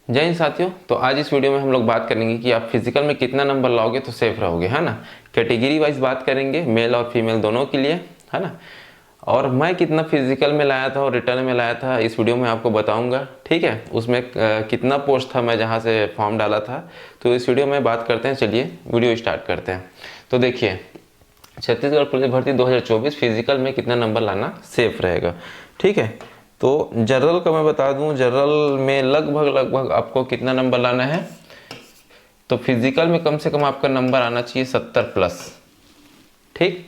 जय हिंद साथियों। तो आज इस वीडियो में हम लोग बात करेंगे कि आप फिजिकल में कितना नंबर लाओगे तो सेफ रहोगे, है ना। कैटेगरी वाइज बात करेंगे, मेल और फीमेल दोनों के लिए, है ना। और मैं कितना फिजिकल में लाया था और रिटर्न में लाया था इस वीडियो में आपको बताऊंगा, ठीक है। उसमें कितना पोस्ट था मैं जहाँ से फॉर्म डाला था, तो इस वीडियो में बात करते हैं। चलिए वीडियो स्टार्ट करते हैं। तो देखिए, छत्तीसगढ़ पुलिस भर्ती 2024 फिजिकल में कितना नंबर लाना सेफ रहेगा, ठीक है। तो जनरल का मैं बता दूं, जनरल में लगभग आपको कितना नंबर लाना है। तो फिजिकल में कम से कम आपका नंबर आना चाहिए 70 प्लस, ठीक।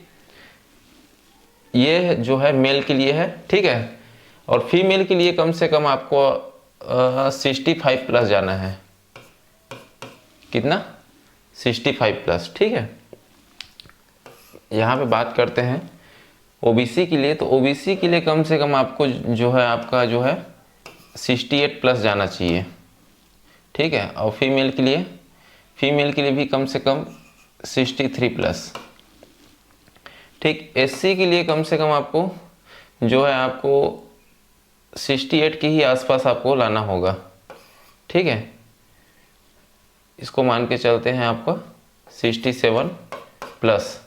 ये जो है मेल के लिए है, ठीक है। और फीमेल के लिए कम से कम आपको 65 प्लस जाना है। कितना? 65 प्लस, ठीक है। यहाँ पे बात करते हैं ओबीसी के लिए। तो ओबीसी के लिए कम से कम आपको जो है आपका जो है 68 प्लस जाना चाहिए, ठीक है। और फीमेल के लिए भी कम से कम 63 प्लस, ठीक। एससी के लिए कम से कम आपको जो है आपको 68 के ही आसपास आपको लाना होगा, ठीक है। इसको मान के चलते हैं आपका 67 प्लस,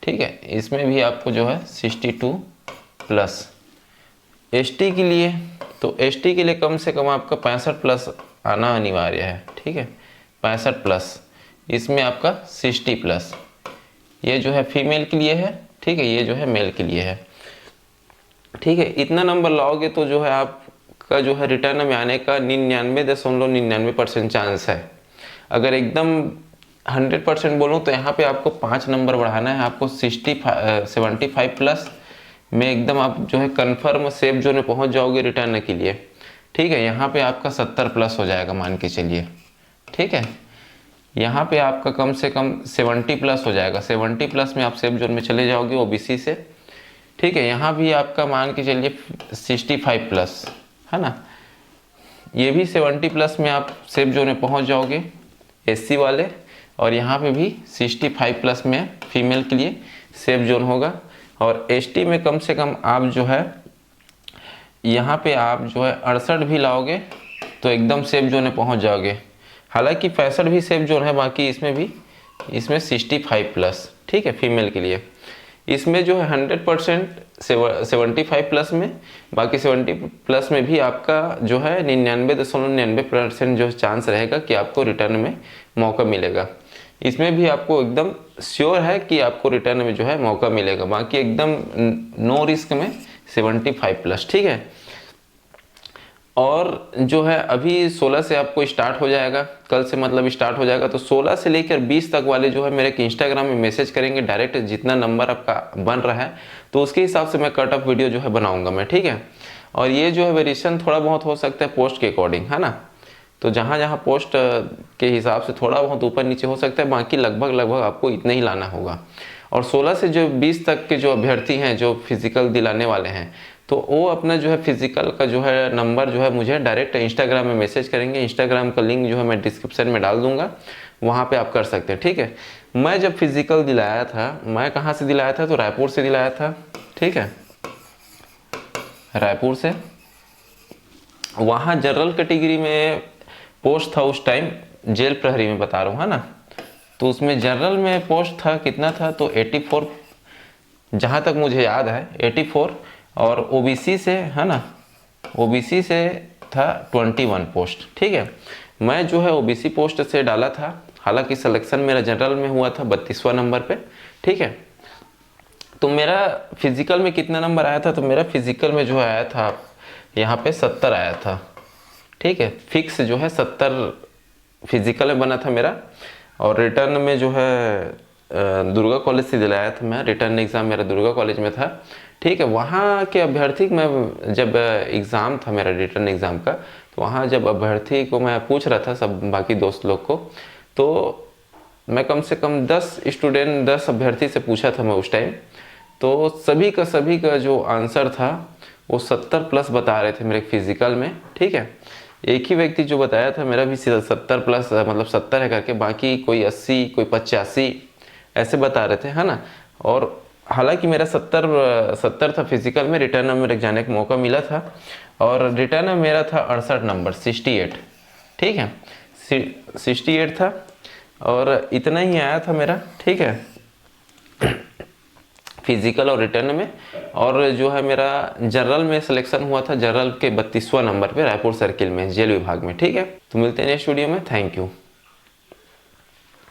ठीक है। इसमें भी आपको जो है 62 प्लस। एसटी के लिए, तो एसटी के लिए कम से कम आपका 65 प्लस आना अनिवार्य है, ठीक है। 65 प्लस, इसमें आपका 60 प्लस। ये जो है फीमेल के लिए है, ठीक है। ये जो है मेल के लिए है, ठीक है। इतना नंबर लाओगे तो जो है आपका जो है रिटर्न में आने का 99.99% चांस है। अगर एकदम 100% बोलूँ तो यहाँ पे आपको 5 नंबर बढ़ाना है। आपको 75 प्लस में एकदम आप जो है कन्फर्म सेफ जोन में पहुँच जाओगे रिटर्न के लिए, ठीक है। यहाँ पे आपका 70 प्लस हो जाएगा मान के चलिए, ठीक है। यहाँ पे आपका कम से कम 70 प्लस हो जाएगा। 70 प्लस में आप सेफ जोन में चले जाओगे ओबीसी से, ठीक है। यहाँ भी आपका मान के चलिए 65 प्लस, है ना। ये भी 70 प्लस में आप सेफ जोन में पहुँच जाओगे एससी वाले। और यहाँ पे भी 65 प्लस में फीमेल के लिए सेफ जोन होगा। और एसटी में कम से कम आप जो है यहाँ पे आप जो है 68 भी लाओगे तो एकदम सेफ जोन में पहुँच जाओगे। हालांकि 65 भी सेफ जोन है, बाकी इसमें 65 प्लस, ठीक है, फीमेल के लिए। इसमें जो है 100% 75 प्लस में, बाकी 70 प्लस में भी आपका जो है 99.99% जो चांस रहेगा कि आपको रिटर्न में मौका मिलेगा। इसमें भी आपको एकदम श्योर है कि आपको रिटर्न में जो है मौका मिलेगा। बाकी एकदम नो रिस्क में 75 प्लस, ठीक है। और जो है अभी 16 से आपको स्टार्ट हो जाएगा, कल से मतलब स्टार्ट हो जाएगा। तो 16 से लेकर 20 तक वाले जो है मेरे इंस्टाग्राम में मैसेज करेंगे डायरेक्ट, जितना नंबर आपका बन रहा है तो उसके हिसाब से मैं कट ऑफ वीडियो जो है बनाऊंगा मैं, ठीक है। और ये जो है वेरिएशन थोड़ा बहुत हो सकता है पोस्ट के अकॉर्डिंग, है ना। तो जहाँ जहाँ पोस्ट के हिसाब से थोड़ा बहुत ऊपर नीचे हो सकता है, बाकी लगभग आपको इतना ही लाना होगा। और 16 से जो 20 तक के जो अभ्यर्थी हैं जो फिजिकल दिलाने वाले हैं, तो वो अपना जो है फिजिकल का जो है नंबर जो है मुझे डायरेक्ट इंस्टाग्राम में मैसेज करेंगे। इंस्टाग्राम का लिंक जो है मैं डिस्क्रिप्शन में डाल दूंगा, वहाँ पे आप कर सकते हैं, ठीक है। मैं जब फिजिकल दिलाया था, मैं कहाँ से दिलाया था, तो रायपुर से दिलाया था, ठीक है। रायपुर से वहाँ जनरल कैटेगरी में पोस्ट था उस टाइम, जेल प्रहरी में बता रहा हूँ, है ना। तो उसमें जनरल में पोस्ट था, कितना था, तो 84, जहाँ तक मुझे याद है 84। और ओबीसी से, है ना, ओबीसी से था 21 पोस्ट, ठीक है। मैं जो है ओबीसी पोस्ट से डाला था। हालांकि सिलेक्शन मेरा जनरल में हुआ था 32वां नंबर पे, ठीक है। तो मेरा फिजिकल में कितना नंबर आया था, तो मेरा फिजिकल में जो आया था यहाँ पे 70 आया था, ठीक है। फिक्स जो है 70 फिजिकल में बना था मेरा। और रिटर्न में जो है दुर्गा कॉलेज से दिलाया था मैं। रिटर्न एग्ज़ाम मेरा दुर्गा कॉलेज में था, ठीक है। वहाँ के अभ्यर्थी मैं जब एग्ज़ाम था मेरा रिटर्न एग्ज़ाम का, तो वहाँ जब अभ्यर्थी को मैं पूछ रहा था सब बाकी दोस्त लोग को, तो मैं कम से कम 10 अभ्यर्थी से पूछा था मैं उस टाइम। तो सभी का जो आंसर था वो 70 प्लस बता रहे थे मेरे फिजिकल में, ठीक है। एक ही व्यक्ति जो बताया था मेरा भी 70 प्लस, मतलब 70 है करके, बाकी कोई 80, कोई 85 ऐसे बता रहे थे, है ना। और हालांकि मेरा 70 था फिजिकल में, रिटर्न में मेरे जाने का मौका मिला था। और रिटर्न में मेरा था 68 नंबर, 68, ठीक है, 68 था और इतना ही आया था मेरा, ठीक है, फिजिकल और रिटर्न में। और जो है मेरा जनरल में सिलेक्शन हुआ था, जनरल के 32वां नंबर पे रायपुर सर्किल में जेल विभाग में। ठीक है, तो मिलते हैं नेक्स्ट वीडियो में। Thank you.